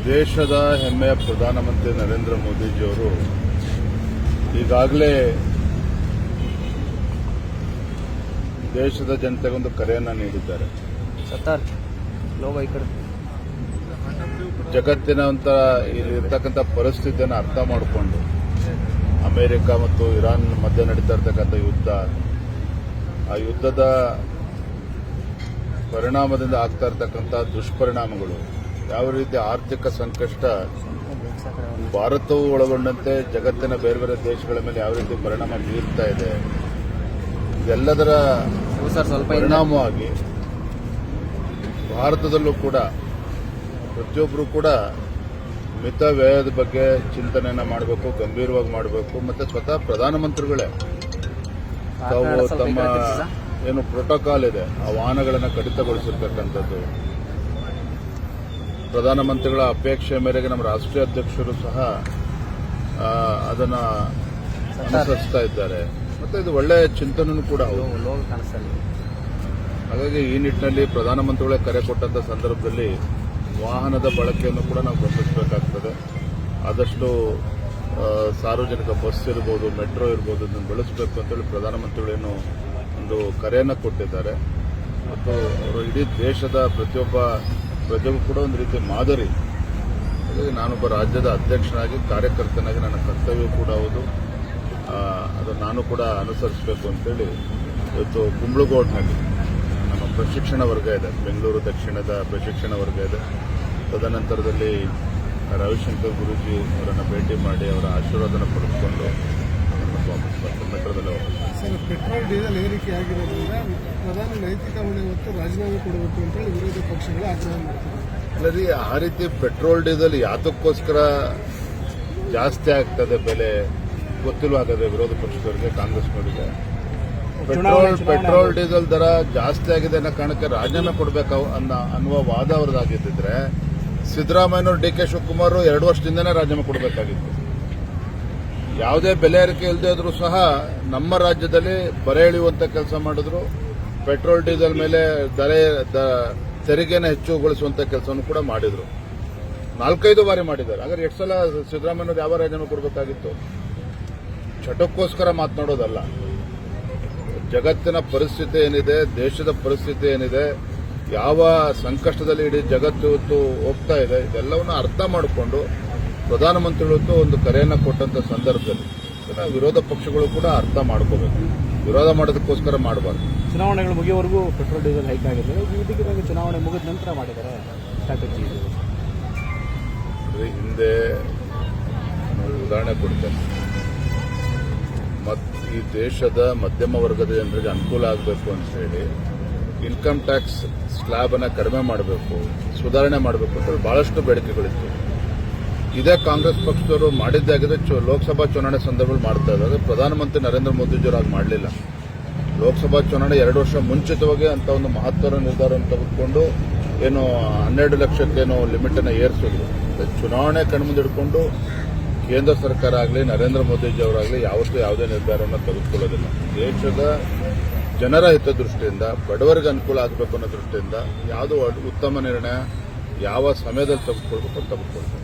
ದೇಶದ ಹೆಮ್ಮೆಯ ಪ್ರಧಾನಮಂತ್ರಿ ನರೇಂದ್ರ ಮೋದಿಜಿಯವರು ಈಗಾಗಲೇ ದೇಶದ ಜನತೆಗೊಂದು ಕರೆಯನ್ನು ನೀಡಿದ್ದಾರೆ. ಜಗತ್ತಿನ ಇಲ್ಲಿರ್ತಕ್ಕಂಥ ಪರಿಸ್ಥಿತಿಯನ್ನು ಅರ್ಥ ಮಾಡಿಕೊಂಡು ಅಮೆರಿಕ ಮತ್ತು ಇರಾನ್ ಮಧ್ಯೆ ನಡೀತಾ ಇರತಕ್ಕಂಥ ಯುದ್ಧ, ಆ ಯುದ್ಧದ ಪರಿಣಾಮದಿಂದ ಆಗ್ತಾ ಇರತಕ್ಕಂಥ ದುಷ್ಪರಿಣಾಮಗಳು, ಯಾವ ರೀತಿ ಆರ್ಥಿಕ ಸಂಕಷ್ಟ ಭಾರತವು ಒಳಗೊಂಡಂತೆ ಜಗತ್ತಿನ ಬೇರೆ ಬೇರೆ ದೇಶಗಳ ಮೇಲೆ ಯಾವ ರೀತಿ ಪರಿಣಾಮ ಬೀರ್ತಾ ಇದೆ, ಇದೆಲ್ಲದರ ಪರಿಣಾಮವಾಗಿ ಭಾರತದಲ್ಲೂ ಕೂಡ ಪ್ರತಿಯೊಬ್ಬರು ಕೂಡ ಮಿತ ವ್ಯಯದ ಬಗ್ಗೆ ಚಿಂತನೆಯನ್ನು ಮಾಡಬೇಕು, ಗಂಭೀರವಾಗಿ ಮಾಡಬೇಕು. ಮತ್ತು ಸ್ವತಃ ಪ್ರಧಾನಮಂತ್ರಿಗಳೇ ತಾವು ತಮ್ಮ ಏನು ಪ್ರೋಟೋಕಾಲ್ ಇದೆ ಆ ವಾಹನಗಳನ್ನು ಕಡಿತಗೊಳಿಸಿರ್ತಕ್ಕಂಥದ್ದು, ಪ್ರಧಾನಮಂತ್ರಿಗಳ ಅಪೇಕ್ಷೆ ಮೇರೆಗೆ ನಮ್ಮ ರಾಷ್ಟ್ರೀಯ ಅಧ್ಯಕ್ಷರು ಸಹ ಅದನ್ನು ಅನುಸರಿಸ್ತಾ ಇದ್ದಾರೆ. ಮತ್ತು ಇದು ಒಳ್ಳೆಯ ಚಿಂತನೆಯೂ ಕೂಡ ಹೌದು. ಹಾಗಾಗಿ ಈ ನಿಟ್ಟಿನಲ್ಲಿ ಪ್ರಧಾನಮಂತ್ರಿಗಳೇ ಕರೆ ಕೊಟ್ಟಂಥ ಸಂದರ್ಭದಲ್ಲಿ ವಾಹನದ ಬಳಕೆಯನ್ನು ಕೂಡ ನಾವು ಗಮನಿಸಬೇಕಾಗ್ತದೆ. ಆದಷ್ಟು ಸಾರ್ವಜನಿಕ ಬಸ್ ಇರ್ಬೋದು, ಮೆಟ್ರೋ ಇರ್ಬೋದು, ಇದನ್ನು ಬಳಸಬೇಕು ಅಂತೇಳಿ ಪ್ರಧಾನಮಂತ್ರಿಗಳೇನು ಒಂದು ಕರೆಯನ್ನು ಕೊಟ್ಟಿದ್ದಾರೆ. ಮತ್ತು ಅವರು ಇಡೀ ದೇಶದ ಪ್ರತಿಯೊಬ್ಬ ಪ್ರಜೆಗೂ ಕೂಡ ಒಂದು ರೀತಿ ಮಾದರಿ. ಹಾಗಾಗಿ ನಾನೊಬ್ಬ ರಾಜ್ಯದ ಅಧ್ಯಕ್ಷನಾಗಿ, ಕಾರ್ಯಕರ್ತನಾಗಿ ನನ್ನ ಕರ್ತವ್ಯ ಕೂಡ ಹೌದು. ಅದು ನಾನು ಕೂಡ ಅನುಸರಿಸಬೇಕು ಅಂತೇಳಿ ಇವತ್ತು ಕುಂಬ್ಳಗೋಡ್ನಲ್ಲಿ ನಮ್ಮ ಪ್ರಶಿಕ್ಷಣ ವರ್ಗ ಇದೆ, ಬೆಂಗಳೂರು ದಕ್ಷಿಣದ ಪ್ರಶಿಕ್ಷಣ ವರ್ಗ ಇದೆ. ತದನಂತರದಲ್ಲಿ ರವಿಶಂಕರ್ ಗುರೂಜಿ ಅವರನ್ನು ಭೇಟಿ ಮಾಡಿ ಅವರ ಆಶೀರ್ವಾದನ ಪಡೆದುಕೊಂಡು ಮೆಟ್ರೋದಲ್ಲಿ ಸರ್, ಪೆಟ್ರೋಲ್ ಡೀಸೆಲ್ ಏರಿಕೆ ಆಗಿರೋದ್ರಿಂದ ಪ್ರಧಾನಿ ನೈತಿಕ ಹೊಣೆ ಹೊತ್ತು ರಾಜೀನಾಮೆ ಕೊಡಬೇಕು ಅಂತೇಳಿ ವಿರೋಧ ಪಕ್ಷಗಳು ಆಗ್ರಹ ಮಾಡ್ತಾರೆ. ಅಲ್ಲರಿ, ಆ ರೀತಿ ಪೆಟ್ರೋಲ್ ಡೀಸೆಲ್ ಯಾತಕ್ಕೋಸ್ಕರ ಜಾಸ್ತಿ ಆಗ್ತದೆ ಬೆಲೆ ಗೊತ್ತಿಲ್ವಾಗದೆ ವಿರೋಧ ಪಕ್ಷದವರಿಗೆ, ಕಾಂಗ್ರೆಸ್ನವರಿಗೆ. ಪೆಟ್ರೋಲ್ ಡೀಸೆಲ್ ದರ ಜಾಸ್ತಿ ಆಗಿದೆ ಅನ್ನೋ ಕಾರಣಕ್ಕೆ ರಾಜೀನಾಮೆ ಕೊಡಬೇಕು ಅನ್ನುವ ವಾದ ಅವ್ರದ್ದಾಗಿದ್ದಿದ್ರೆ ಸಿದ್ದರಾಮಯ್ಯನವರು, ಡಿ ಕೆ ಶಿವಕುಮಾರ್ 2 ವರ್ಷದಿಂದನೇ ರಾಜೀನಾಮೆ ಕೊಡಬೇಕಾಗಿತ್ತು. ಯಾವುದೇ ಬೆಲೆ ಏರಿಕೆ ಇಲ್ಲದೆ ಇದ್ರೂ ಸಹ ನಮ್ಮ ರಾಜ್ಯದಲ್ಲಿ ಬರೆ ಎಳೆಯುವಂತ ಕೆಲಸ ಮಾಡಿದ್ರು. ಪೆಟ್ರೋಲ್ ಡೀಸೆಲ್ ಮೇಲೆ ತೆರಿಗೆನ ಹೆಚ್ಚುಗೊಳಿಸುವಂತ ಕೆಲಸವನ್ನು ಕೂಡ ಮಾಡಿದ್ರು. 4-5 ಬಾರಿ ಮಾಡಿದ್ದಾರೆ. ಹಾಗಾದ್ರೆ 8 ಸಲ ಸಿದ್ದರಾಮಯ್ಯನವರು ಯಾವ ರಾಜೀನಾಮೆ ಕೊಡಬೇಕಾಗಿತ್ತು? ಚಟಕ್ಕೋಸ್ಕರ ಮಾತನಾಡೋದಲ್ಲ. ಜಗತ್ತಿನ ಪರಿಸ್ಥಿತಿ ಏನಿದೆ, ದೇಶದ ಪರಿಸ್ಥಿತಿ ಏನಿದೆ, ಯಾವ ಸಂಕಷ್ಟದಲ್ಲಿ ಇಡೀ ಜಗತ್ತು ಇವತ್ತು ಹೋಗ್ತಾ ಇದೆ, ಇದೆಲ್ಲವನ್ನು ಅರ್ಥ ಮಾಡಿಕೊಂಡು ಪ್ರಧಾನಮಂತ್ರಿಗಳು ಒಂದು ಕರೆಯನ್ನು ಕೊಟ್ಟಂತ ಸಂದರ್ಭದಲ್ಲಿ ವಿರೋಧ ಪಕ್ಷಗಳು ಕೂಡ ಅರ್ಥ ಮಾಡ್ಕೋಬೇಕು. ವಿರೋಧ ಮಾಡೋದಕ್ಕೋಸ್ಕರ ಮಾಡಬಾರ್ದು. ಚುನಾವಣೆಗಳು ಮುಗಿಯುವವರೆಗೂ ಪೆಟ್ರೋಲ್ ಡೀಸೆಲ್ ಹೈಕ್ ಆಗಿದೆ. ಇದಕ್ಕೆ ಚುನಾವಣೆ ಮುಗಿದ ನಂತರ ಮಾಡಿದ್ದಾರೆ ಸ್ಟ್ರಾಟಜಿ. ಹಿಂದೆ ಉದಾಹರಣೆ ಕೊಡ್ತೇನೆ. ಈ ದೇಶದ ಮಧ್ಯಮ ವರ್ಗದ ಜನರಿಗೆ ಅನುಕೂಲ ಆಗಬೇಕು ಅಂತ ಹೇಳಿ ಇನ್ಕಮ್ ಟ್ಯಾಕ್ಸ್ ಸ್ಲ್ಯಾಬ್ ಅನ್ನು ಕಡಿಮೆ ಮಾಡಬೇಕು, ಸುಧಾರಣೆ ಮಾಡಬೇಕು ಅಂತ ಬಹಳಷ್ಟು ಬೇಡಿಕೆಗಳಿತ್ತು. ಇದೇ ಕಾಂಗ್ರೆಸ್ ಪಕ್ಷದವರು ಮಾಡಿದ್ದಾಗಿದ್ರೆ ಲೋಕಸಭಾ ಚುನಾವಣೆ ಸಂದರ್ಭದಲ್ಲಿ ಮಾಡ್ತಾ ಇದ್ದಾರೆ. ಪ್ರಧಾನಮಂತ್ರಿ ನರೇಂದ್ರ ಮೋದಿಜಿಯವರು ಆಗ ಮಾಡಲಿಲ್ಲ. ಲೋಕಸಭಾ ಚುನಾವಣೆ 2 ವರ್ಷ ಮುಂಚಿತವಾಗಿ ಅಂತ ಒಂದು ಮಹತ್ವದ ನಿರ್ಧಾರವನ್ನು ತೆಗೆದುಕೊಂಡು ಏನು 12 ಲಕ್ಷಕ್ಕೇನೋ ಲಿಮಿಟ್ ಅನ್ನು ಏರಿಸಿದ್ರು. ಚುನಾವಣೆ ಕಣ್ಮುಂದಿಡ್ಕೊಂಡು ಕೇಂದ್ರ ಸರ್ಕಾರ ಆಗಲಿ ನರೇಂದ್ರ ಮೋದಿಜಿ ಅವರಾಗಲಿ ಯಾವತ್ತೂ ಯಾವುದೇ ನಿರ್ಧಾರವನ್ನು ತೆಗೆದುಕೊಳ್ಳೋದಿಲ್ಲ. ದೇಶದ ಜನರ ಹಿತದೃಷ್ಟಿಯಿಂದ, ಬಡವರಿಗೆ ಅನುಕೂಲ ಆಗಬೇಕು ಅನ್ನೋ ದೃಷ್ಟಿಯಿಂದ ಯಾವುದು ಉತ್ತಮ ನಿರ್ಣಯ ಯಾವ ಸಮಯದಲ್ಲಿ ತೆಗೆದುಕೊಳ್ಬೇಕು ತೆಗೆದುಕೊಳ್ಬೇಕು.